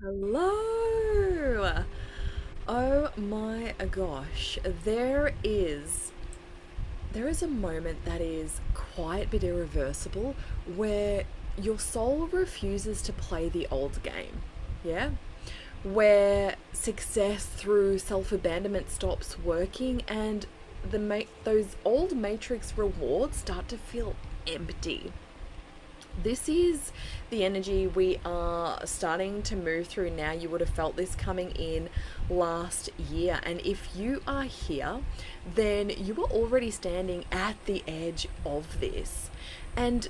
Hello! Oh my gosh, there is a moment that is quite a bit irreversible where your soul refuses to play the old game. Yeah? Where success through self-abandonment stops working and those old matrix rewards start to feel empty. This is the energy we are starting to move through now. You would have felt this coming in last year. And if you are here, then you are already standing at the edge of this. And,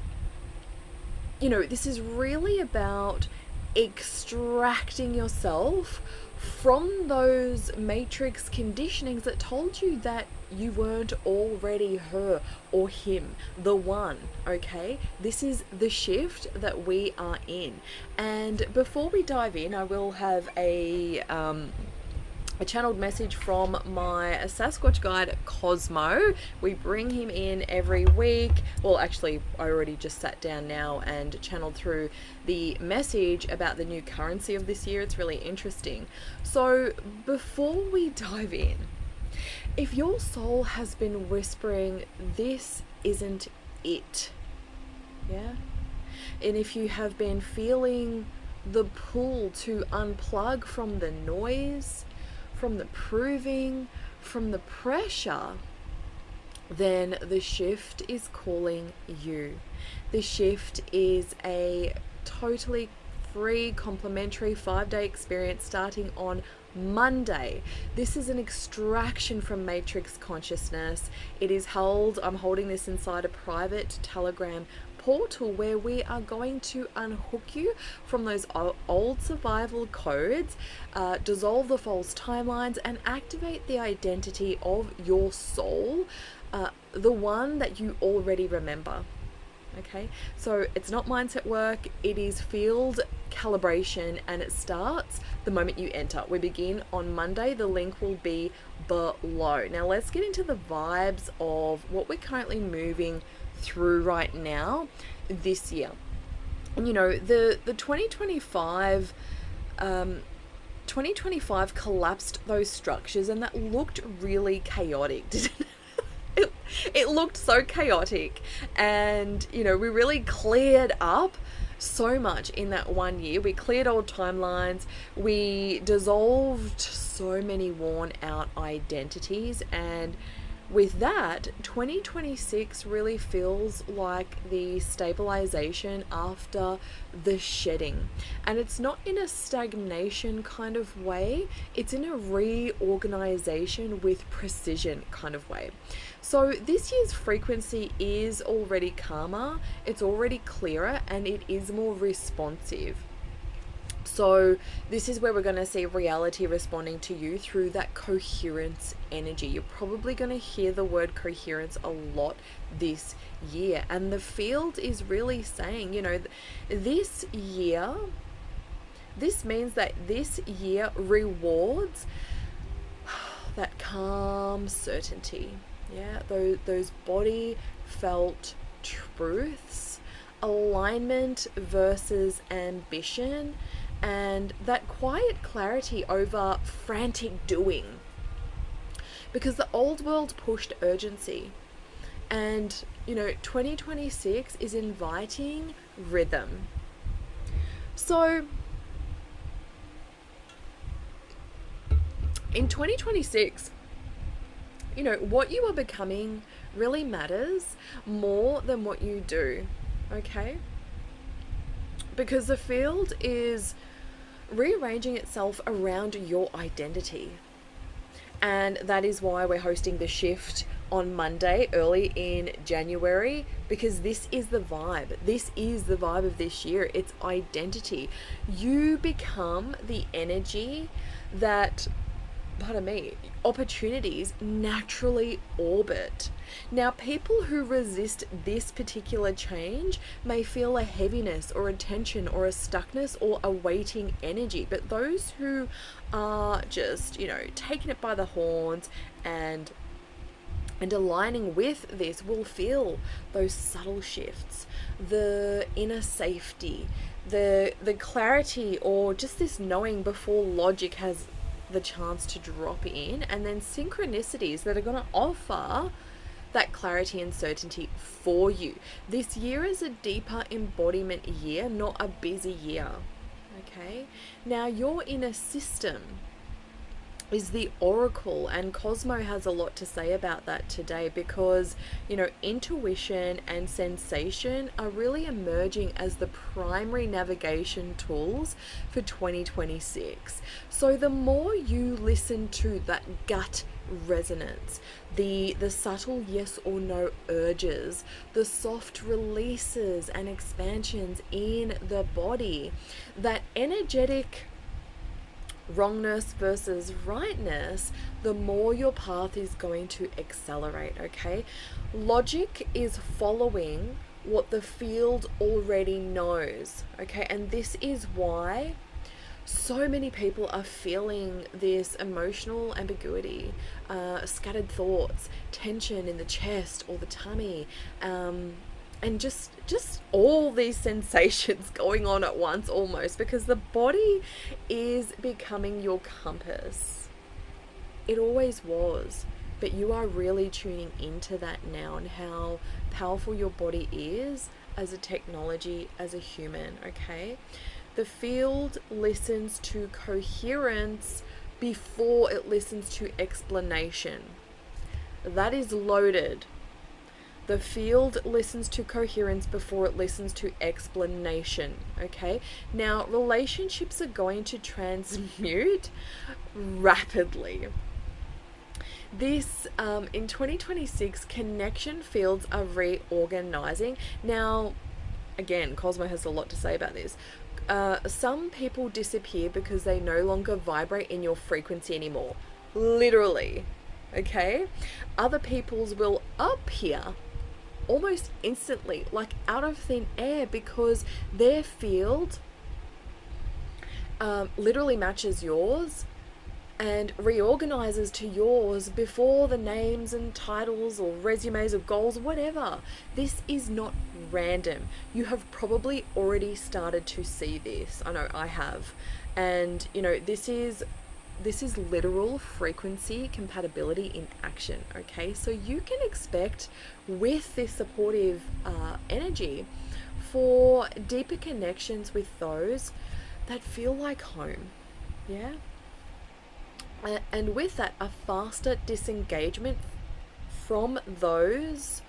this is really about extracting yourself from those matrix conditionings that told you that you weren't already her or him, the one, okay? This is the shift that we are in. And before we dive in, I will have a channeled message from my Sasquatch guide, Cosmo. We bring him in every week. Well, actually, I already just sat down now and channeled through the message about the new currency of this year. It's really interesting. So before we dive in, if your soul has been whispering, this isn't it, yeah? And if you have been feeling the pull to unplug from the noise, from the proving, from the pressure, then the shift is calling you. The shift is a totally free, complimentary 5-day experience starting on Monday. This is an extraction from matrix consciousness. I'm holding this inside a private Telegram portal where we are going to unhook you from those old survival codes, dissolve the false timelines, and activate the identity of your soul, the one that you already remember. Okay, so it's not mindset work, it is field calibration, and it starts the moment you enter. We begin on Monday. The link will be below. Now let's get into the vibes of what we're currently moving through right now this year. And the 2025 collapsed those structures, and that looked really chaotic, didn't it? It looked so chaotic, and we really cleared up so much in that one year. We cleared old timelines, we dissolved so many worn out identities, and with that, 2026 really feels like the stabilization after the shedding. And it's not in a stagnation kind of way, it's in a reorganization with precision kind of way. So this year's frequency is already calmer, it's already clearer, and it is more responsive. So this is where we're going to see reality responding to you through that coherence energy. You're probably going to hear the word coherence a lot this year. And the field is really saying, this means that this year rewards that calm certainty. Yeah, those body felt truths, alignment versus ambition, and that quiet clarity over frantic doing. Because the old world pushed urgency, and 2026 is inviting rhythm. So in 2026, what you are becoming really matters more than what you do, okay? Because the field is rearranging itself around your identity. And that is why we're hosting the shift on Monday, early in January, because this is the vibe. This is the vibe of this year. It's identity. You become the energy that, opportunities naturally orbit. Now, people who resist this particular change may feel a heaviness or a tension or a stuckness or a waiting energy, but those who are just, taking it by the horns and aligning with this will feel those subtle shifts, the inner safety, the clarity, or just this knowing before logic has the chance to drop in, and then synchronicities that are going to offer that clarity and certainty for you. This year is a deeper embodiment year, not a busy year. Okay? Now, your inner system is the oracle, and Cosmo has a lot to say about that today, because intuition and sensation are really emerging as the primary navigation tools for 2026. So the more you listen to that gut resonance, the subtle yes or no urges, the soft releases and expansions in the body, that energetic wrongness versus rightness, the more your path is going to accelerate. Okay, logic is following what the field already knows. Okay, and this is why so many people are feeling this emotional ambiguity, scattered thoughts, tension in the chest or the tummy, and just all these sensations going on at once, almost, because the body is becoming your compass. It always was, but you are really tuning into that now, and how powerful your body is as a technology, as a human. Okay, the field listens to coherence before it listens to explanation. That is loaded. The field listens to coherence before it listens to explanation. Okay, now relationships are going to transmute rapidly. This in 2026, connection fields are reorganizing. Now, again, Cosmo has a lot to say about this. Some people disappear because they no longer vibrate in your frequency anymore. Literally. Okay? Other people's will appear almost instantly, like out of thin air, because their field literally matches yours and reorganizes to yours before the names and titles or resumes of goals, whatever. This is not random. You have probably already started to see this. I know I have. And this is literal frequency compatibility in action. Okay, so you can expect, with this supportive energy, for deeper connections with those that feel like home. Yeah, and with that, a faster disengagement from those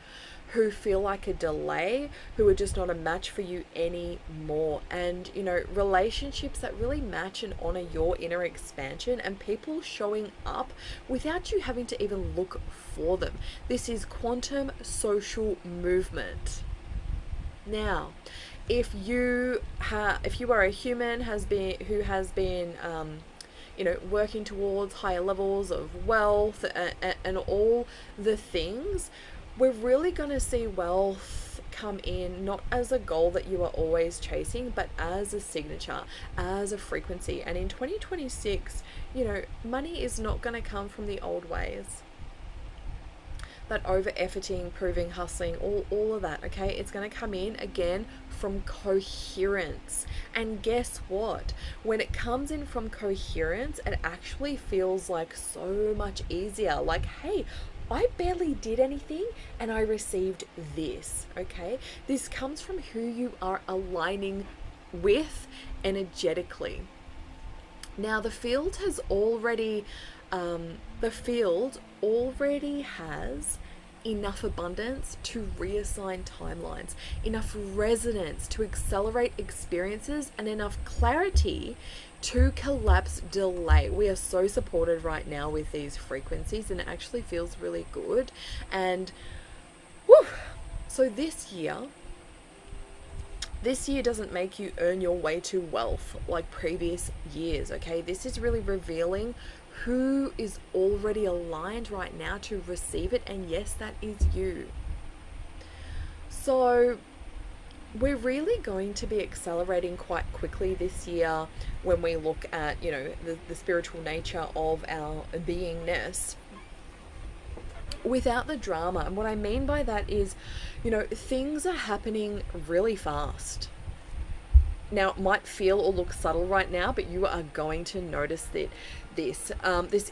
who feel like a delay, who are just not a match for you anymore. And relationships that really match and honor your inner expansion, and people showing up without you having to even look for them. This is quantum social movement. Now, if you are a human who has been working towards higher levels of wealth and all the things, we're really going to see wealth come in not as a goal that you are always chasing, but as a signature, as a frequency. And in 2026, money is not going to come from the old ways. That over-efforting, proving, hustling, all of that, okay? It's going to come in, again, from coherence. And guess what? When it comes in from coherence, it actually feels like so much easier. Like, hey, I barely did anything and I received this, okay? This comes from who you are aligning with energetically. Now, the field already has enough abundance to reassign timelines, enough resonance to accelerate experiences, and enough clarity to collapse delay. We are so supported right now with these frequencies, and it actually feels really good. And so this year doesn't make you earn your way to wealth like previous years, okay? This is really revealing who is already aligned right now to receive it, and yes, that is you. So we're really going to be accelerating quite quickly this year when we look at, the spiritual nature of our beingness, without the drama. And what I mean by that is, things are happening really fast. Now, it might feel or look subtle right now, but you are going to notice that this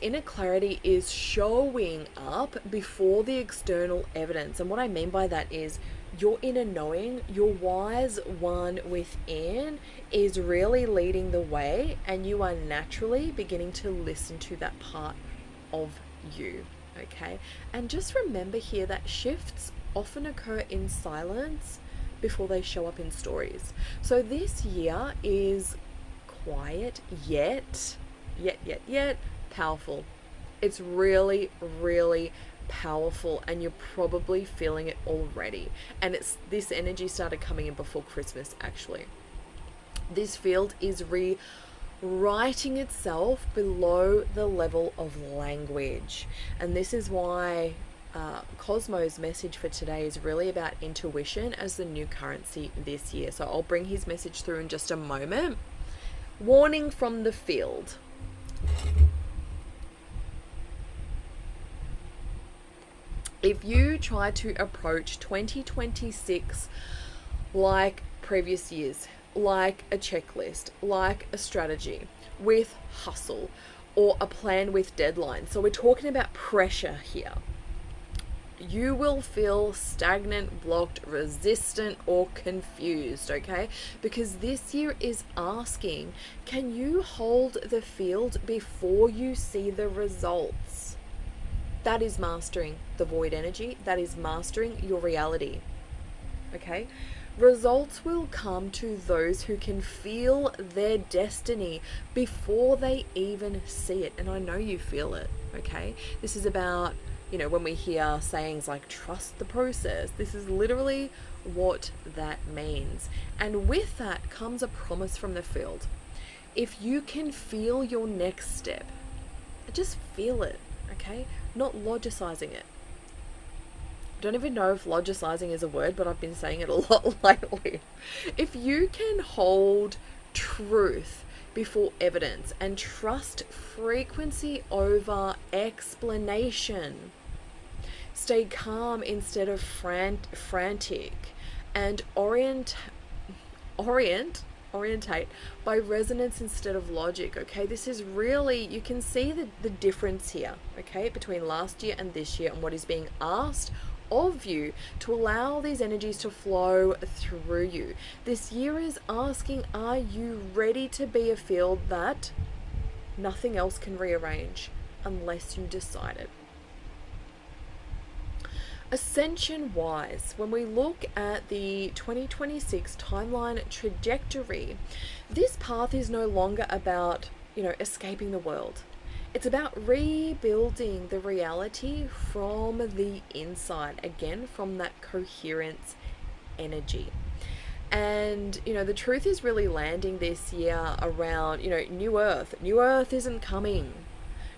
inner clarity is showing up before the external evidence. And what I mean by that is your inner knowing, your wise one within is really leading the way, and you are naturally beginning to listen to that part of you. Okay, and just remember here that shifts often occur in silence before they show up in stories. So this year is quiet yet powerful. It's really, really powerful, and you're probably feeling it already. And it's this energy started coming in before Christmas actually. This field is rewriting itself below the level of language, and this is why Cosmo's message for today is really about intuition as the new currency this year. So I'll bring his message through in just a moment. Warning from the field. If you try to approach 2026 like previous years, like a checklist, like a strategy, with hustle, or a plan with deadlines, so we're talking about pressure here, you will feel stagnant, blocked, resistant, or confused, okay? Because this year is asking, can you hold the field before you see the results? That is mastering the void energy. That is mastering your reality, okay? Results will come to those who can feel their destiny before they even see it. And I know you feel it, okay? This is about, when we hear sayings like trust the process, this is literally what that means. And with that comes a promise from the field. If you can feel your next step, just feel it, okay? Not logicizing it. Don't even know if logicizing is a word, but I've been saying it a lot lately. If you can hold truth before evidence and trust frequency over explanation, stay calm instead of frantic, and orientate by resonance instead of logic, okay? This is really, you can see the difference here, okay, between last year and this year, and what is being asked of you to allow these energies to flow through you. This year is asking, are you ready to be a field that nothing else can rearrange unless you decide it? Ascension wise, when we look at the 2026 timeline trajectory, this path is no longer about, escaping the world. It's about rebuilding the reality from the inside, again, from that coherence energy. And, the truth is really landing this year around, new earth. New earth isn't coming.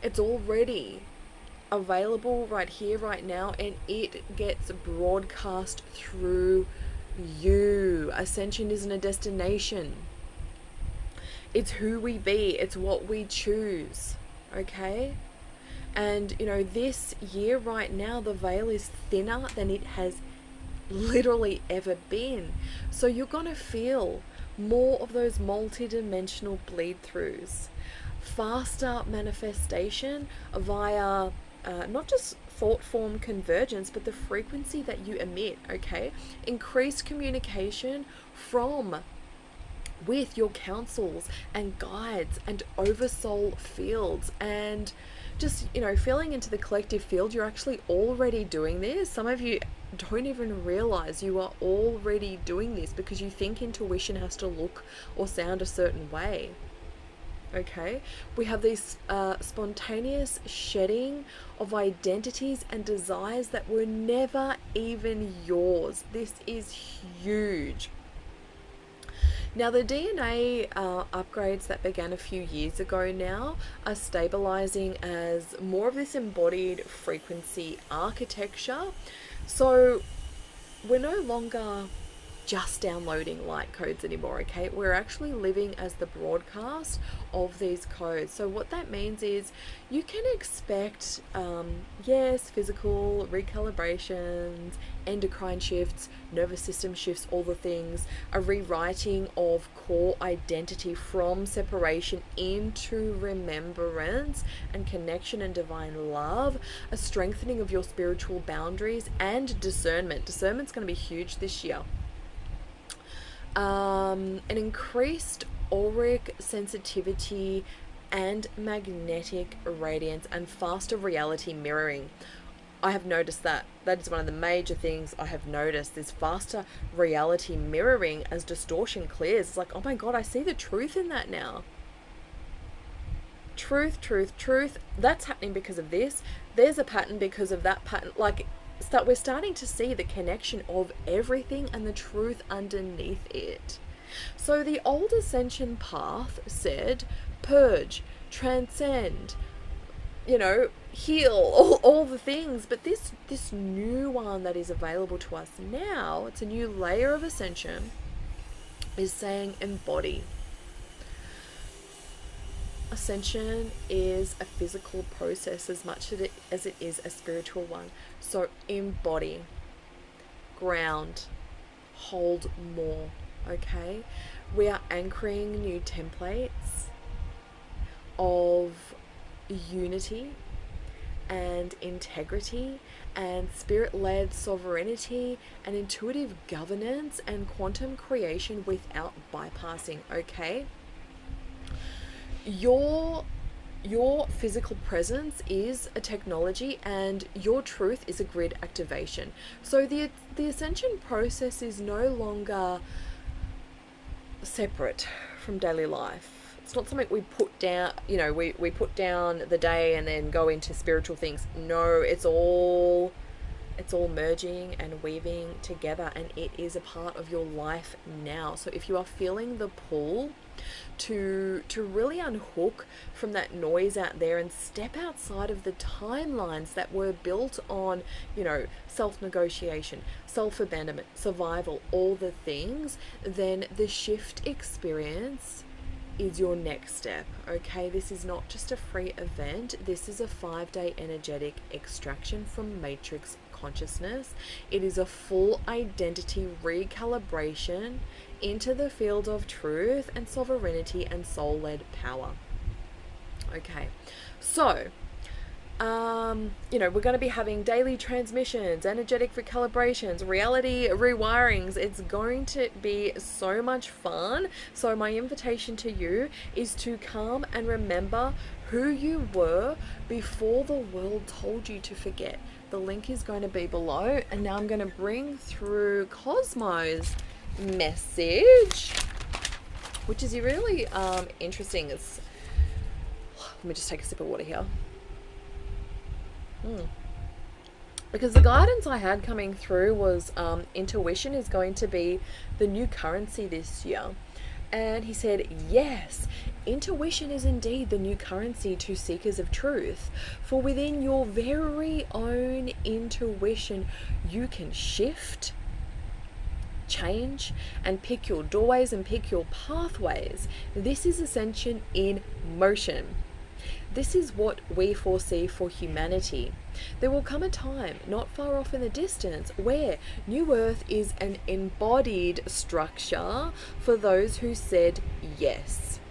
It's already available right here, right now, and it gets broadcast through you. Ascension isn't a destination. It's who we be. It's what we choose. Okay? And, this year right now, the veil is thinner than it has literally ever been. So you're going to feel more of those multidimensional bleed throughs, faster manifestation via not just thought form convergence, but the frequency that you emit, okay? Increased communication with your councils and guides and oversoul fields, and just, feeling into the collective field. You're actually already doing this. Some of you don't even realize you are already doing this because you think intuition has to look or sound a certain way. Okay, we have this spontaneous shedding of identities and desires that were never even yours. This is huge. Now, the DNA upgrades that began a few years ago now are stabilizing as more of this embodied frequency architecture. So we're no longer just downloading light codes anymore, okay? We're actually living as the broadcast of these codes. So what that means is you can expect, yes, physical recalibrations, endocrine shifts, nervous system shifts, all the things, a rewriting of core identity from separation into remembrance and connection and divine love, a strengthening of your spiritual boundaries, and discernment. Discernment's going to be huge this year. An increased auric sensitivity and magnetic radiance and faster reality mirroring. I have noticed that. That is one of the major things I have noticed, is faster reality mirroring as distortion clears. It's like, oh my God, I see the truth in that now. Truth. That's happening because of this. There's a pattern because of that pattern. Like, we're starting to see the connection of everything and the truth underneath it. So the old ascension path said purge, transcend, heal, all the things. But this new one that is available to us now, it's a new layer of ascension, is saying embody. Ascension is a physical process as much as it is a spiritual one. So embody, ground, hold more, okay? We are anchoring new templates of unity and integrity and spirit-led sovereignty and intuitive governance and quantum creation without bypassing, okay? Your physical presence is a technology and your truth is a grid activation. So the ascension process is no longer separate from daily life. It's not something we put down, we put down the day and then go into spiritual things. No, it's all merging and weaving together, and it is a part of your life now. So if you are feeling the pull to really unhook from that noise out there and step outside of the timelines that were built on, self-negotiation, self-abandonment, survival, all the things, then the shift experience is your next step, okay? This is not just a free event. This is a 5-day energetic extraction from matrix consciousness. It is a full identity recalibration into the field of truth and sovereignty and soul-led power. Okay, so we're going to be having daily transmissions, energetic recalibrations, reality rewirings. It's going to be so much fun. So my invitation to you is to come and remember who you were before the world told you to forget. The link is going to be below, and now I'm going to bring through Cosmo's message, which is really interesting. Let me just take a sip of water here. Because the guidance I had coming through was intuition is going to be the new currency this year. And he said, yes, intuition is indeed the new currency to seekers of truth. For within your very own intuition, you can shift, change, and pick your doorways and pick your pathways. This is ascension in motion. This is what we foresee for humanity. There will come a time, not far off in the distance, where New Earth is an embodied structure for those who said yes.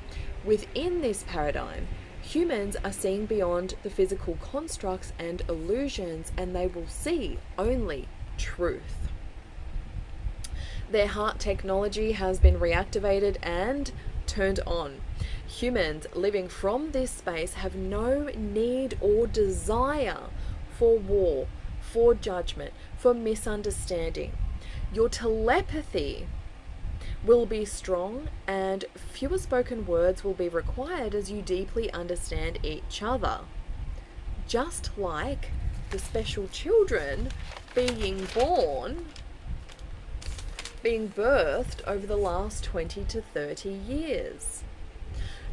Within this paradigm, humans are seeing beyond the physical constructs and illusions, and they will see only truth. Their heart technology has been reactivated and turned on. Humans living from this space have no need or desire for war, for judgment, for misunderstanding. Your telepathy will be strong, and fewer spoken words will be required as you deeply understand each other. Just like the special children being birthed over the last 20 to 30 years.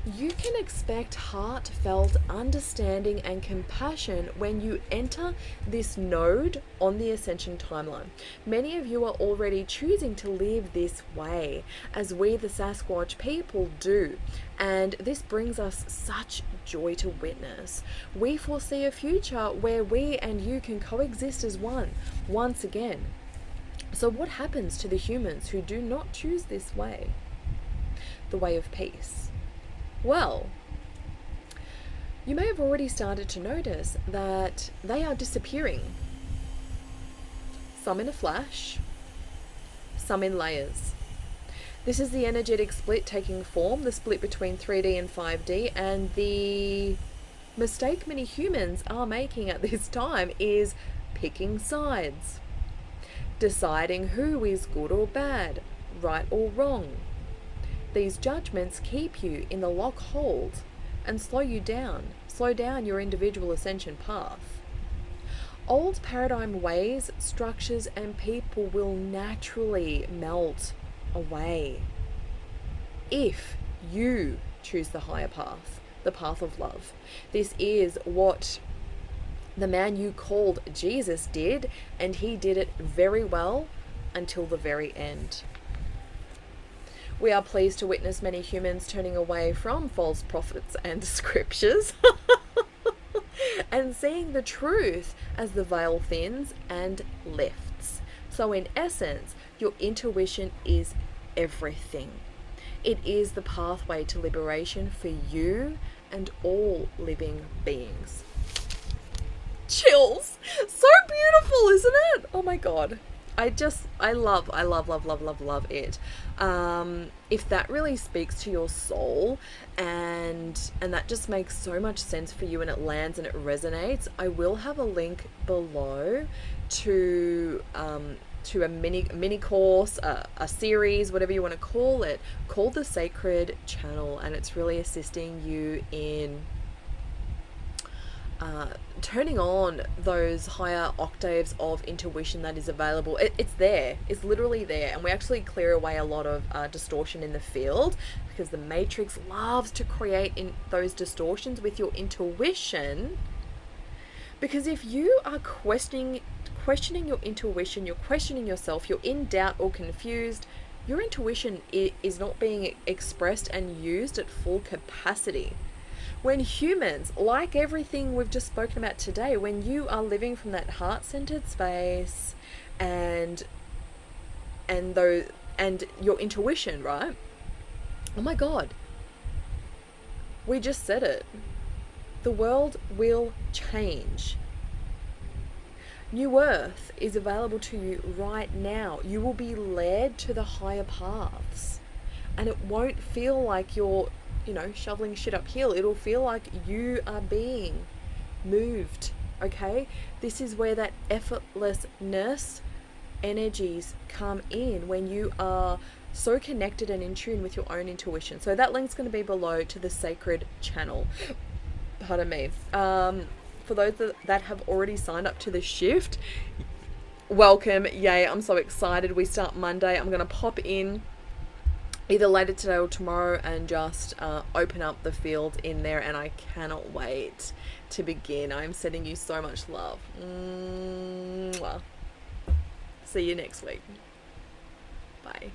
You can expect heartfelt understanding and compassion when you enter this node on the Ascension timeline. Many of you are already choosing to live this way, as we, the Sasquatch people, do. And this brings us such joy to witness. We foresee a future where we and you can coexist as one, once again. So, what happens to the humans who do not choose this way? The way of peace. Well, you may have already started to notice that they are disappearing. Some in a flash, some in layers. This is the energetic split taking form, the split between 3D and 5D, and the mistake many humans are making at this time is picking sides, deciding who is good or bad, right or wrong. These judgments keep you in the lock hold and slow down your individual ascension path. Old paradigm ways, structures, and people will naturally melt away if you choose the higher path, the path of love. This is what the man you called Jesus did, and he did it very well until the very end. We are pleased to witness many humans turning away from false prophets and scriptures and seeing the truth as the veil thins and lifts. So in essence, your intuition is everything. It is the pathway to liberation for you and all living beings. Chills! So beautiful, isn't it? Oh my God. I love it. If that really speaks to your soul and that just makes so much sense for you and it lands and it resonates, I will have a link below to a mini course, a series, whatever you want to call it, called the Sacred Channel, and it's really assisting you in turning on those higher octaves of intuition that is available. It's there. It's literally there. And we actually clear away a lot of distortion in the field, because the matrix loves to create in those distortions with your intuition. Because if you are questioning your intuition, you're questioning yourself, you're in doubt or confused, your intuition is not being expressed and used at full capacity. When humans, like everything we've just spoken about today, when you are living from that heart-centered space and your intuition, right? Oh my God. We just said it. The world will change. New Earth is available to you right now. You will be led to the higher paths. And it won't feel like you're shoveling shit uphill. It'll feel like you are being moved, okay? This is where that effortlessness energies come in, when you are so connected and in tune with your own intuition. So that link's going to be below to the Sacred Channel. Pardon me. For those that have already signed up to the shift, welcome. Yay, I'm so excited. We start Monday. I'm going to pop in either later today or tomorrow and just open up the field in there, and I cannot wait to begin. I'm sending you so much love. Mwah. See you next week. Bye.